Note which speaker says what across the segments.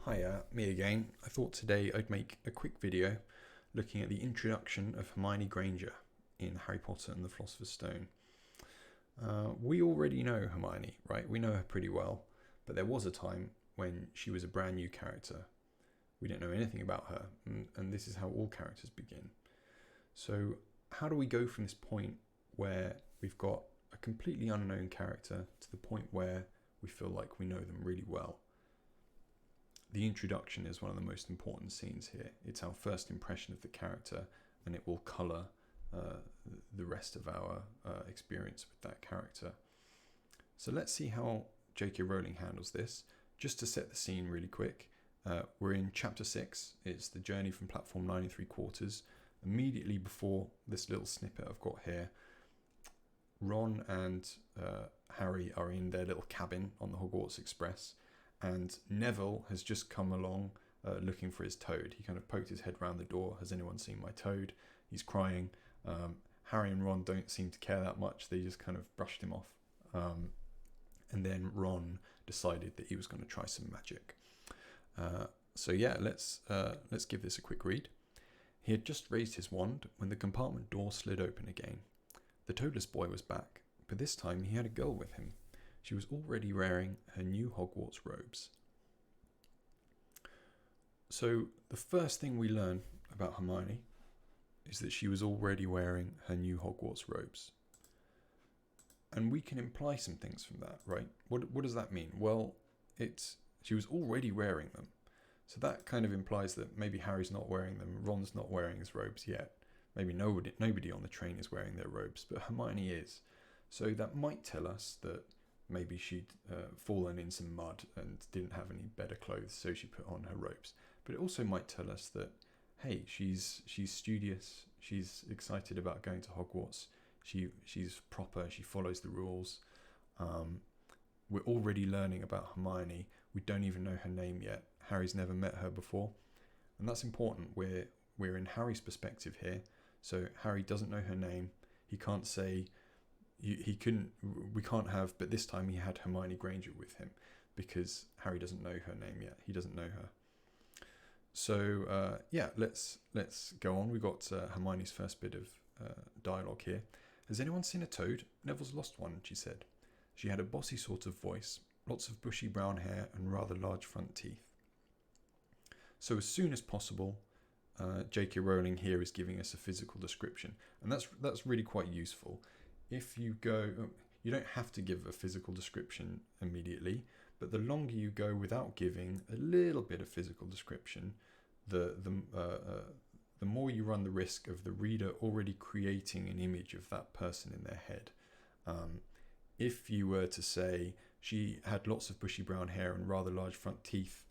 Speaker 1: Hiya, me again. I thought today I'd make a quick video looking at the introduction of Hermione Granger in Harry Potter and the Philosopher's Stone. We already know Hermione, right? We know her pretty well, but there was a time when she was a brand new character. We didn't know anything about her, and this is how all characters begin. So how do we go from this point where we've got a completely unknown character to the point where we feel like we know them really well? The introduction is one of the most important scenes here. It's our first impression of the character, and it will colour the rest of our experience with that character. So let's see how JK Rowling handles this. Just to set the scene really quick, we're in chapter 6. It's the journey from platform 9 3/4. Immediately before this little snippet I've got here, Ron and Harry are in their little cabin on the Hogwarts Express, and Neville has just come along looking for his toad. He kind of poked his head round the door. Has anyone seen my toad? He's crying. Harry and Ron don't seem to care that much. They just kind of brushed him off. And then Ron decided that he was going to try some magic. So yeah, let's give this a quick read. He had just raised his wand when the compartment door slid open again. The toadless boy was back, but this time he had a girl with him. She was already wearing her new Hogwarts robes. So the first thing we learn about Hermione is that she was already wearing her new Hogwarts robes. And we can imply some things from that, right? What does that mean? Well, she was already wearing them. So that kind of implies that maybe Harry's not wearing them, Ron's not wearing his robes yet. Maybe nobody on the train is wearing their robes, but Hermione is. So that might tell us that maybe she'd fallen in some mud and didn't have any better clothes, so she put on her robes. But it also might tell us that, hey, she's studious, she's excited about going to Hogwarts, she's proper, she follows the rules. We're already learning about Hermione. We don't even know her name yet. Harry's never met her before, and that's important. We're in Harry's perspective here, so Harry doesn't know her name. He can't say. We can't have, but this time he had Hermione Granger with him because Harry doesn't know her name yet. He doesn't know her. So yeah, let's go on. We've got Hermione's first bit of dialogue here. Has anyone seen a toad? Neville's lost one, she said. She had a bossy sort of voice, lots of bushy brown hair and rather large front teeth. So as soon as possible, JK Rowling here is giving us a physical description, and that's really quite useful. If you go, you don't have to give a physical description immediately, but the longer you go without giving a little bit of physical description, the more you run the risk of the reader already creating an image of that person in their head. If you were to say she had lots of bushy brown hair and rather large front teeth,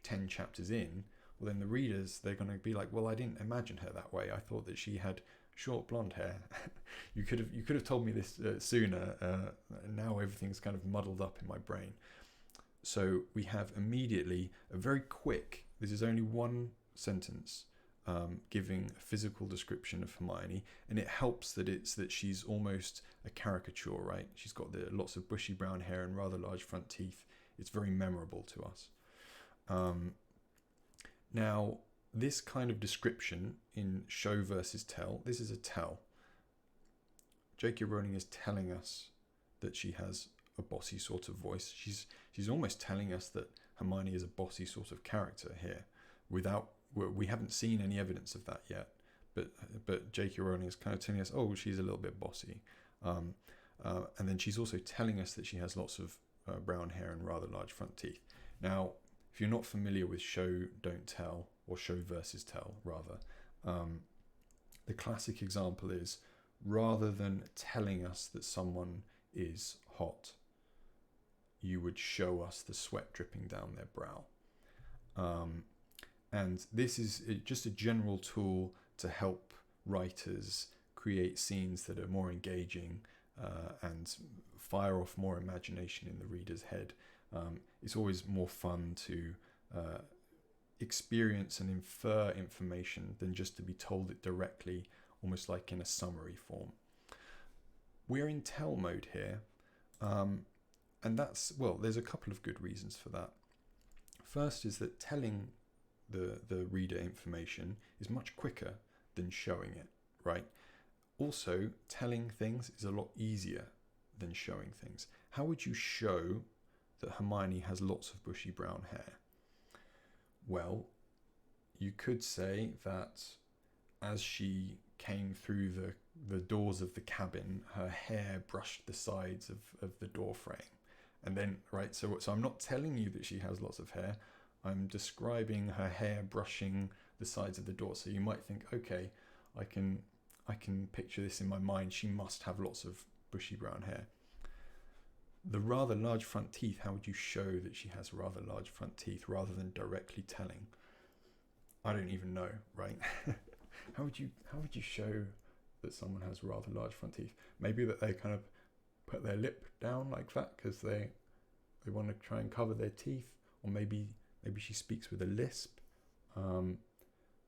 Speaker 1: 10 chapters in, well then the readers, they're going to be like, well, I didn't imagine her that way. I thought that she had short blonde hair. You could have told me this sooner. Now everything's kind of muddled up in my brain. So we have immediately a very quick, this is only one sentence, giving a physical description of Hermione, and it helps that she's almost a caricature, right? She's got lots of bushy brown hair and rather large front teeth. It's very memorable to us. Now, this kind of description in show versus tell, this is a tell. JK Rowling is telling us that she has a bossy sort of voice. She's almost telling us that Hermione is a bossy sort of character here. We haven't seen any evidence of that yet, but JK Rowling is kind of telling us, oh, she's a little bit bossy. And then she's also telling us that she has lots of brown hair and rather large front teeth. Now, if you're not familiar with show, don't tell, or show versus tell, rather, the classic example is, rather than telling us that someone is hot, you would show us the sweat dripping down their brow. And this is just a general tool to help writers create scenes that are more engaging and fire off more imagination in the reader's head. It's always more fun to experience and infer information than just to be told it directly, almost like in a summary form. We're in tell mode here, and that's, well, there's a couple of good reasons for that. First is that telling the reader information is much quicker than showing it, right? Also, telling things is a lot easier than showing things. How would you show that Hermione has lots of bushy brown hair? Well, you could say that as she came through the doors of the cabin, her hair brushed the sides of the door frame. And then, right, so I'm not telling you that she has lots of hair. I'm describing her hair brushing the sides of the door. So you might think, okay, I can picture this in my mind. She must have lots of bushy brown hair. The rather large front teeth, how would you show that she has rather large front teeth rather than directly telling? I don't even know, right? How would you show that someone has rather large front teeth? Maybe that they kind of put their lip down like that because they want to try and cover their teeth, or maybe she speaks with a lisp.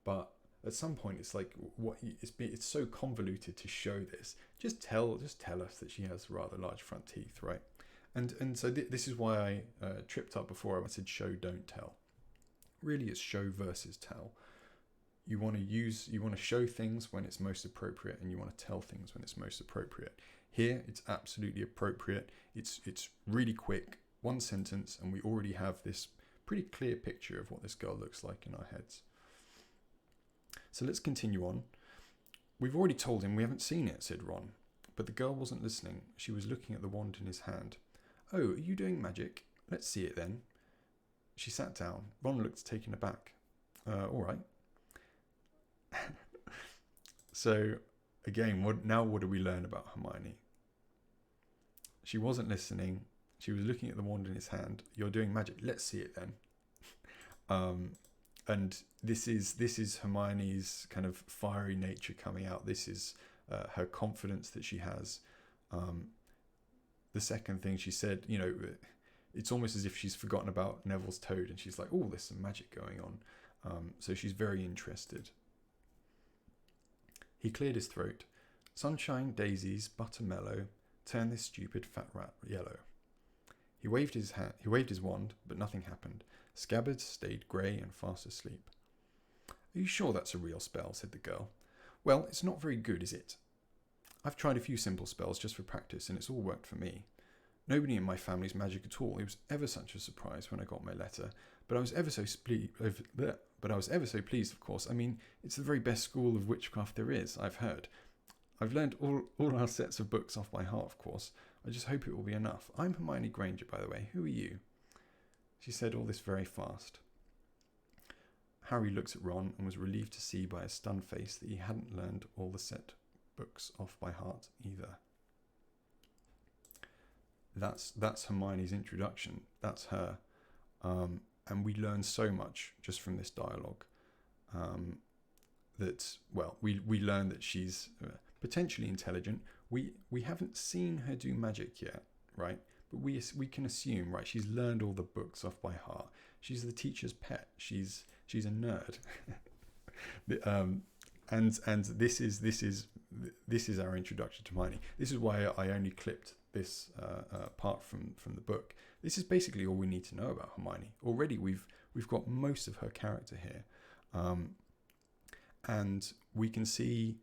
Speaker 1: But at some point, it's like it's so convoluted to show this. Just tell us that she has rather large front teeth, right? And so this is why I tripped up before. I said show, don't tell. Really, it's show versus tell. You want to show things when it's most appropriate, and you want to tell things when it's most appropriate. Here, it's absolutely appropriate. It's really quick, one sentence, and we already have this pretty clear picture of what this girl looks like in our heads. So let's continue on. We've already told him we haven't seen it, said Ron. But the girl wasn't listening. She was looking at the wand in his hand. Oh, are you doing magic? Let's see it then. She sat down. Ron looked taken aback. All right. So, again, what do we learn about Hermione? She wasn't listening. She was looking at the wand in his hand. You're doing magic. Let's see it then. And this is Hermione's kind of fiery nature coming out. This is her confidence that she has. The second thing she said, it's almost as if she's forgotten about Neville's toad, and she's like, oh, there's some magic going on. So she's very interested. He cleared his throat. Sunshine, daisies, buttermellow, turn this stupid fat rat yellow. He waved his wand, but nothing happened. Scabbards stayed grey and fast asleep. Are you sure that's a real spell? Said the girl. Well, it's not very good, is it? I've tried a few simple spells just for practice, and it's all worked for me. Nobody in my family's magic at all. It was ever such a surprise when I got my letter, but I was ever so pleased, of course. I mean, it's the very best school of witchcraft there is, I've heard. I've learned all our sets of books off by heart, of course. I just hope it will be enough. I'm Hermione Granger, by the way. Who are you? She said all this very fast. Harry looked at Ron and was relieved to see by his stunned face that he hadn't learned all the set books off by heart either. That's Hermione's introduction. That's her. And we learn so much just from this dialogue. We learn that she's potentially intelligent. We haven't seen her do magic yet, right? But we can assume, right? She's learned all the books off by heart. She's the teacher's pet. She's a nerd. And this is our introduction to Hermione. This is why I only clipped this part from the book. This is basically all we need to know about Hermione. Already we've got most of her character here, and we can see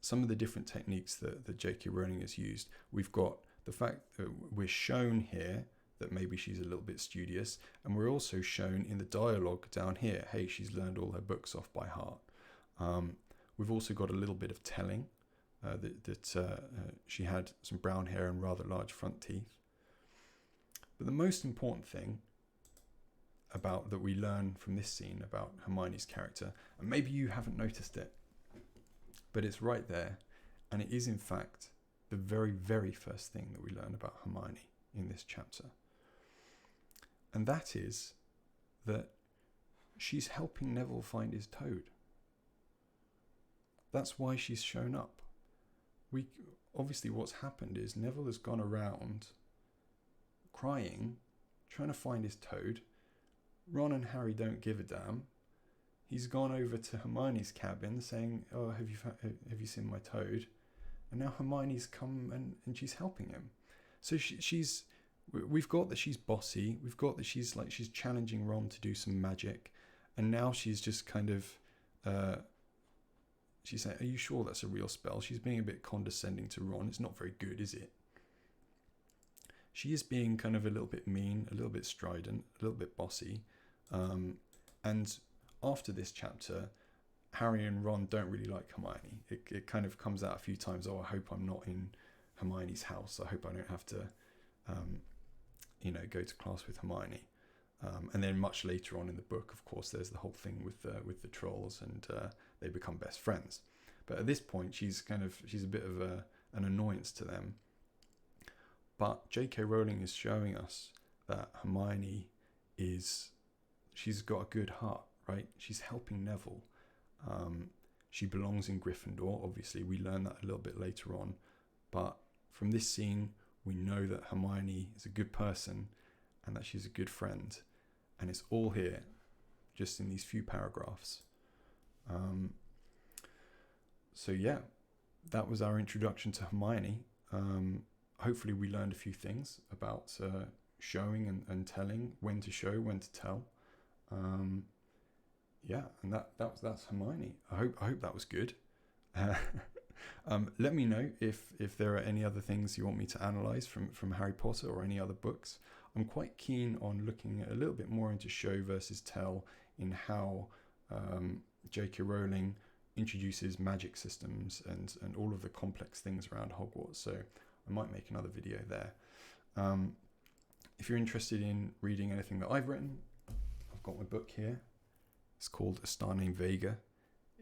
Speaker 1: some of the different techniques that JK Rowling has used. We've got the fact that we're shown here that maybe she's a little bit studious, and we're also shown in the dialogue down here, hey, she's learned all her books off by heart. We've also got a little bit of telling that she had some brown hair and rather large front teeth. But the most important thing about that we learn from this scene about Hermione's character, and maybe you haven't noticed it, but it's right there, and it is in fact the very, very first thing that we learn about Hermione in this chapter. And that is that she's helping Neville find his toad. That's why she's shown up. Obviously what's happened is Neville has gone around crying, trying to find his toad. Ron and Harry don't give a damn. He's gone over to Hermione's cabin saying, oh, have you seen my toad? And now Hermione's come and she's helping him. So we've got that she's bossy. We've got that she's challenging Ron to do some magic, and now she's just kind of she's saying, "Are you sure that's a real spell?" She's being a bit condescending to Ron. It's not very good, is it? She is being kind of a little bit mean, a little bit strident, a little bit bossy. And after this chapter, Harry and Ron don't really like Hermione. It kind of comes out a few times. Oh, I hope I'm not in Hermione's house. I hope I don't have to, go to class with Hermione. And then much later on in the book, of course, there's the whole thing with the trolls, and they become best friends. But at this point, she's a bit of an annoyance to them. But JK Rowling is showing us that Hermione she's got a good heart, right? She's helping Neville. She belongs in Gryffindor. Obviously, we learn that a little bit later on. But from this scene, we know that Hermione is a good person and that she's a good friend. And it's all here, just in these few paragraphs. So yeah, that was our introduction to Hermione. Hopefully we learned a few things about showing and telling, when to show, when to tell. Yeah, and that's Hermione. I hope that was good. Let me know if there are any other things you want me to analyze from Harry Potter or any other books. I'm quite keen on looking a little bit more into show versus tell in how JK Rowling introduces magic systems and all of the complex things around Hogwarts. So I might make another video there. If you're interested in reading anything that I've written, I've got my book here. It's called A Star Named Vega.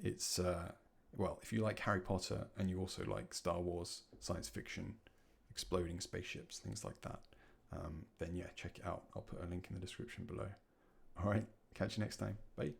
Speaker 1: It's, if you like Harry Potter and you also like Star Wars, science fiction, exploding spaceships, things like that, then yeah, check it out. I'll put a link in the description below. All right, catch you next time. Bye.